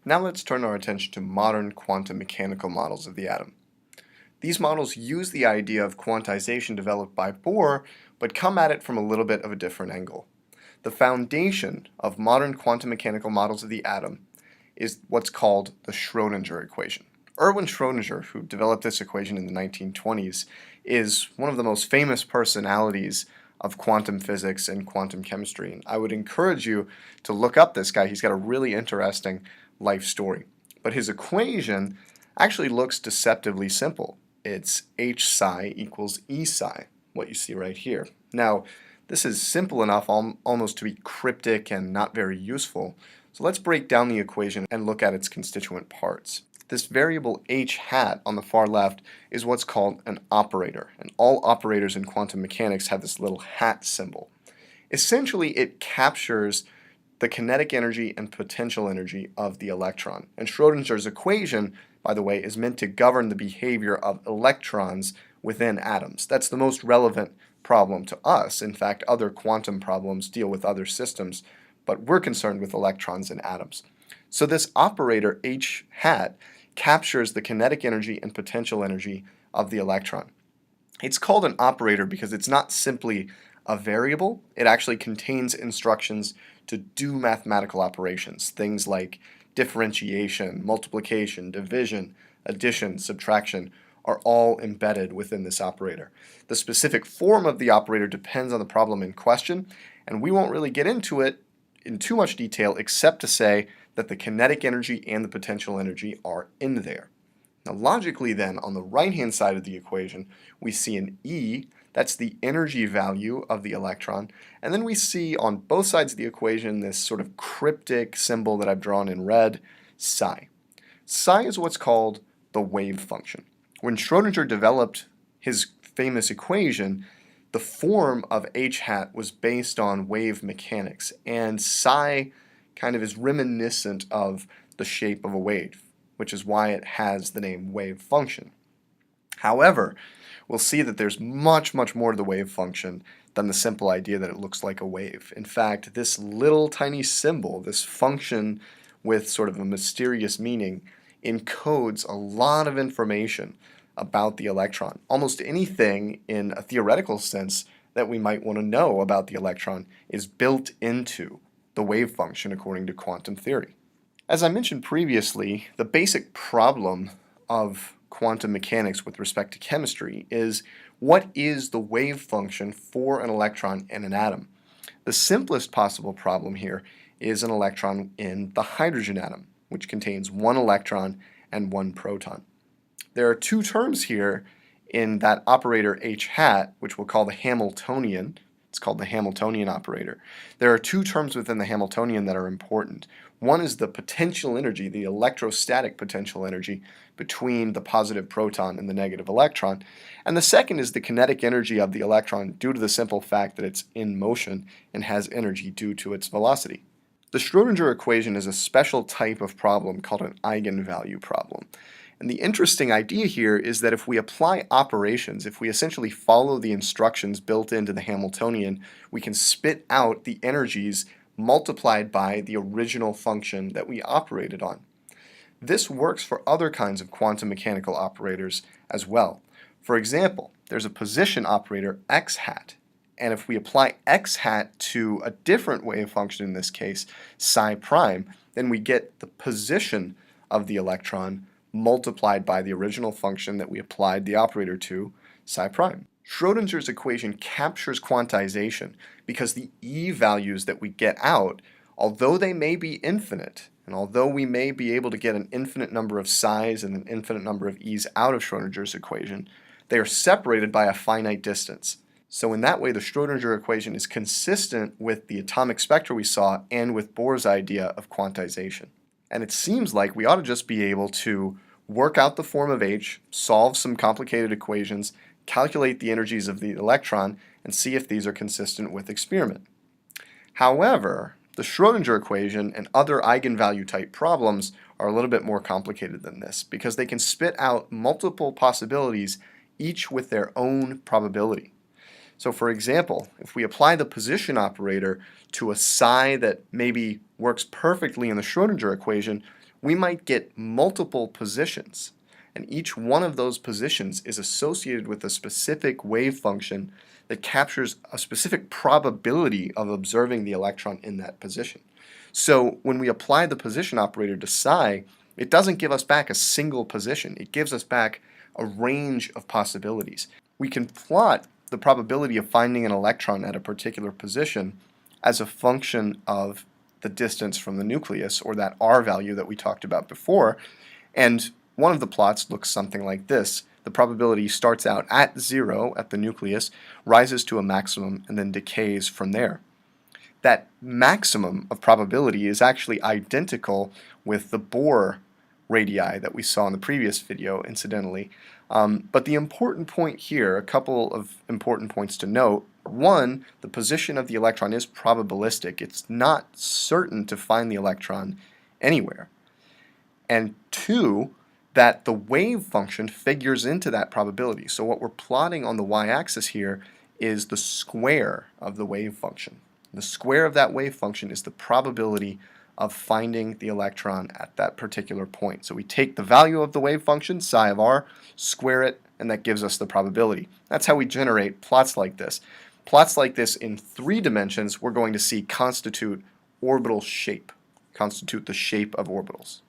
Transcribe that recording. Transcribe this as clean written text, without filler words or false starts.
Now let's turn our attention to modern quantum mechanical models of the atom. These models use the idea of quantization developed by Bohr, but come at it from a little bit of a different angle. The foundation of modern quantum mechanical models of the atom is what's called the Schrodinger equation. Erwin Schrodinger, who developed this equation in the 1920s, is one of the most famous personalities of quantum physics and quantum chemistry. And I would encourage you to look up this guy. He's got a really interesting life story. But his equation actually looks deceptively simple. It's h psi equals E psi, what you see right here. Now, this is simple enough almost to be cryptic and not very useful. So let's break down the equation and look at its constituent parts. This variable h hat on the far left is what's called an operator, and all operators in quantum mechanics have this little hat symbol. Essentially, it captures the kinetic energy and potential energy of the electron. And Schrodinger's equation, by the way, is meant to govern the behavior of electrons within atoms. That's the most relevant problem to us. In fact, other quantum problems deal with other systems, but we're concerned with electrons and atoms. So this operator h hat captures the kinetic energy and potential energy of the electron. It's called an operator because it's not simply a variable. It actually contains instructions to do mathematical operations, things like differentiation, multiplication, division, addition, subtraction are all embedded within this operator. The specific form of the operator depends on the problem in question, and we won't really get into it in too much detail except to say that the kinetic energy and the potential energy are in there. Now logically then, on the right-hand side of the equation, we see an E, that's the energy value of the electron, and then we see on both sides of the equation this sort of cryptic symbol that I've drawn in red, psi. Psi is what's called the wave function. When Schrodinger developed his famous equation, the form of h hat was based on wave mechanics, and psi kind of is reminiscent of the shape of a wave, which is why it has the name wave function. However, we'll see that there's much more to the wave function than the simple idea that it looks like a wave. In fact, this little tiny symbol, this function with sort of a mysterious meaning, encodes a lot of information about the electron. Almost anything in a theoretical sense that we might want to know about the electron is built into the wave function according to quantum theory. As I mentioned previously, the basic problem of quantum mechanics with respect to chemistry is what is the wave function for an electron in an atom? The simplest possible problem here is an electron in the hydrogen atom, which contains one electron and one proton. There are two terms here in that operator h hat, which we'll call the Hamiltonian. It's called the Hamiltonian operator. There are two terms within the Hamiltonian that are important. One is the potential energy, the electrostatic potential energy between the positive proton and the negative electron. And the second is the kinetic energy of the electron due to the simple fact that it's in motion and has energy due to its velocity. The Schrodinger equation is a special type of problem called an eigenvalue problem. And the interesting idea here is that if we apply operations, if we essentially follow the instructions built into the Hamiltonian, we can spit out the energies multiplied by the original function that we operated on. This works for other kinds of quantum mechanical operators as well. For example, there's a position operator x hat, and if we apply x hat to a different wave function, in this case psi prime, then we get the position of the electron multiplied by the original function that we applied the operator to, psi prime. Schrodinger's equation captures quantization because the E values that we get out, although they may be infinite, and although we may be able to get an infinite number of psi's and an infinite number of E's out of Schrodinger's equation, they are separated by a finite distance. So in that way, the Schrodinger equation is consistent with the atomic spectra we saw and with Bohr's idea of quantization. And it seems like we ought to just be able to work out the form of H, solve some complicated equations, calculate the energies of the electron, and see if these are consistent with experiment. However, the Schrodinger equation and other eigenvalue type problems are a little bit more complicated than this because they can spit out multiple possibilities, each with their own probability. So for example, if we apply the position operator to a psi that maybe works perfectly in the Schrodinger equation, we might get multiple positions, and each one of those positions is associated with a specific wave function that captures a specific probability of observing the electron in that position. So when we apply the position operator to psi, it doesn't give us back a single position. It gives us back a range of possibilities. We can plot the probability of finding an electron at a particular position as a function of the distance from the nucleus, or that R value that we talked about before. And one of the plots looks something like this. The probability starts out at 0 at the nucleus, rises to a maximum, and then decays from there. That maximum of probability is actually identical with the Bohr radii that we saw in the previous video, incidentally. But the important point here, a couple of important points to note. One, the position of the electron is probabilistic. It's not certain to find the electron anywhere. And two, that the wave function figures into that probability. So what we're plotting on the y-axis here is the square of the wave function. The square of that wave function is the probability of finding the electron at that particular point. So we take the value of the wave function, psi of r, square it, and that gives us the probability. That's how we generate plots like this. Plots like this in 3 dimensions we're going to see constitute orbital shape, constitute the shape of orbitals.